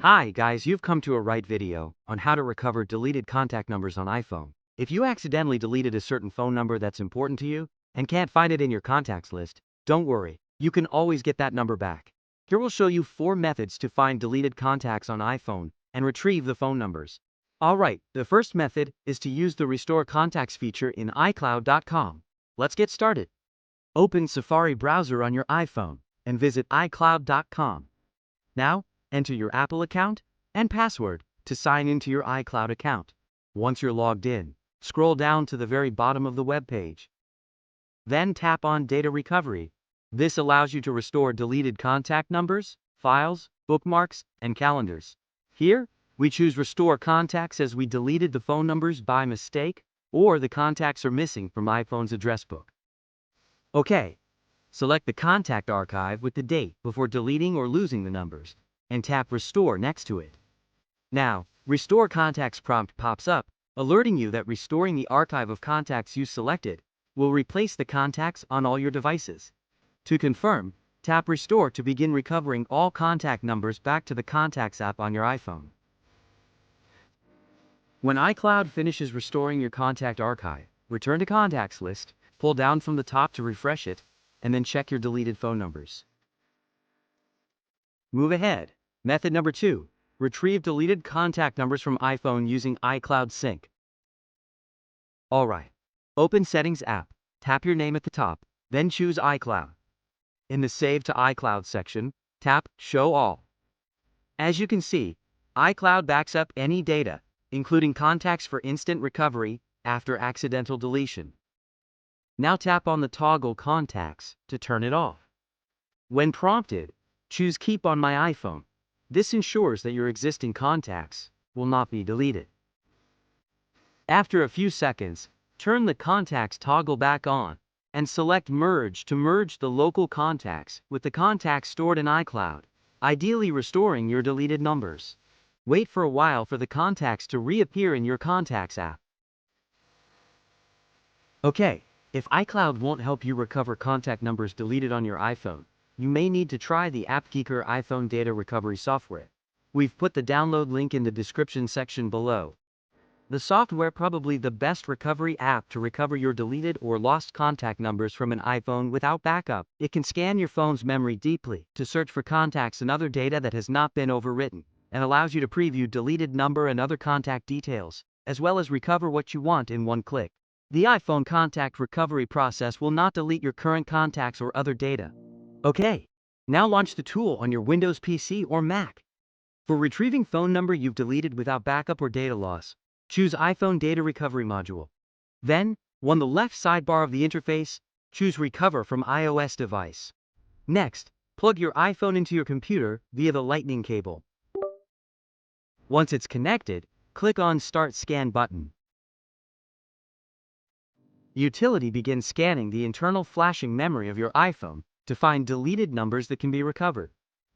Hi guys, you've come to a right video on how to recover deleted contact numbers on iPhone. If you accidentally deleted a certain phone number that's important to you and can't find it in your contacts list, don't worry, you can always get that number back. Here we'll show you 4 methods to find deleted contacts on iPhone and retrieve the phone numbers. Alright, the first method is to use the Restore Contacts feature in iCloud.com. Let's get started. Open Safari browser on your iPhone and visit iCloud.com. Now, enter your Apple account and password to sign into your iCloud account. Once you're logged in, scroll down to the very bottom of the web page. Then tap on Data Recovery. This allows you to restore deleted contact numbers, files, bookmarks, and calendars. Here, we choose Restore Contacts as we deleted the phone numbers by mistake, or the contacts are missing from iPhone's address book. Okay, select the contact archive with the date before deleting or losing the numbers, and tap Restore next to it. Now, Restore Contacts prompt pops up, alerting you that restoring the archive of contacts you selected will replace the contacts on all your devices. To confirm, tap Restore to begin recovering all contact numbers back to the Contacts app on your iPhone. When iCloud finishes restoring your contact archive, return to Contacts list, pull down from the top to refresh it, and then check your deleted phone numbers. Move ahead. Method number 2. Retrieve deleted contact numbers from iPhone using iCloud Sync. Alright. Open Settings app, tap your name at the top, then choose iCloud. In the Save to iCloud section, tap Show All. As you can see, iCloud backs up any data, including contacts for instant recovery after accidental deletion. Now tap on the toggle Contacts to turn it off. When prompted, choose Keep on my iPhone. This ensures that your existing contacts will not be deleted. After a few seconds, turn the Contacts toggle back on and select Merge to merge the local contacts with the contacts stored in iCloud, ideally restoring your deleted numbers. Wait for a while for the contacts to reappear in your Contacts app. Okay, if iCloud won't help you recover contact numbers deleted on your iPhone, you may need to try the Appgeeker iPhone data recovery software. We've put the download link in the description section below. The software probably the best recovery app to recover your deleted or lost contact numbers from an iPhone without backup. It can scan your phone's memory deeply to search for contacts and other data that has not been overwritten, and allows you to preview deleted number and other contact details, as well as recover what you want in one click. The iPhone contact recovery process will not delete your current contacts or other data. Okay, now launch the tool on your Windows PC or Mac. For retrieving phone number you've deleted without backup or data loss, choose iPhone Data Recovery module. Then, on the left sidebar of the interface, choose Recover from iOS device. Next, plug your iPhone into your computer via the Lightning cable. Once it's connected, click on Start Scan button. Utility begins scanning the internal flashing memory of your iPhone to find deleted numbers that can be recovered.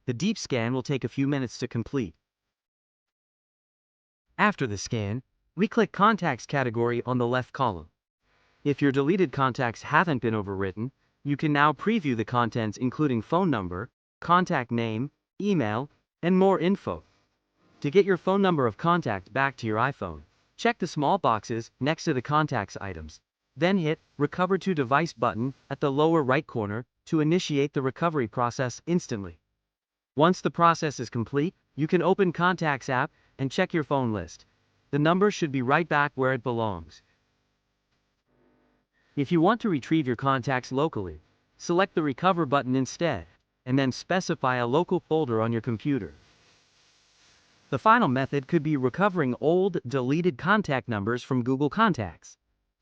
The deep scan will take a few minutes to complete. After the scan, we click Contacts category on the left column. If your deleted contacts haven't been overwritten, you can now preview the contents including phone number, contact name, email, and more info. To get your phone number of contact back to your iPhone, check the small boxes next to the contacts items. Then hit Recover to Device button at the lower right corner to initiate the recovery process instantly. Once the process is complete, you can open Contacts app and check your phone list. The number should be right back where it belongs. If you want to retrieve your contacts locally, select the Recover button instead, and then specify a local folder on your computer. The final method could be recovering old, deleted contact numbers from Google Contacts.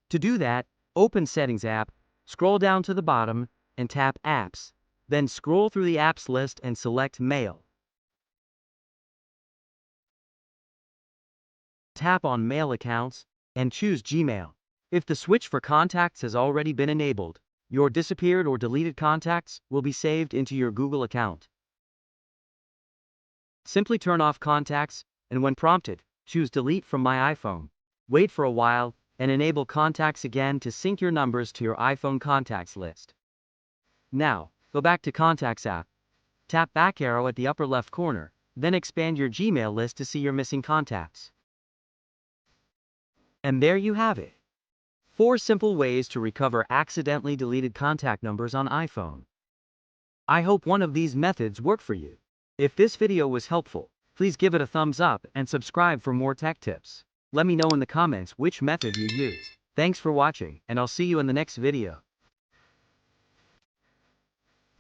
To do that, open Settings app, scroll down to the bottom, and tap Apps. Then scroll through the apps list and select Mail. Tap on Mail Accounts and choose Gmail. If the switch for contacts has already been enabled, your disappeared or deleted contacts will be saved into your Google account. Simply turn off contacts, and when prompted, choose Delete from my iPhone. Wait for a while, and enable contacts again to sync your numbers to your iPhone contacts list. Now, go back to Contacts app. Tap back arrow at the upper left corner, then expand your Gmail list to see your missing contacts. And there you have it. 4 simple ways to recover accidentally deleted contact numbers on iPhone. I hope one of these methods worked for you. If this video was helpful, please give it a thumbs up and subscribe for more tech tips. Let me know in the comments which method you used. Thanks for watching, and I'll see you in the next video.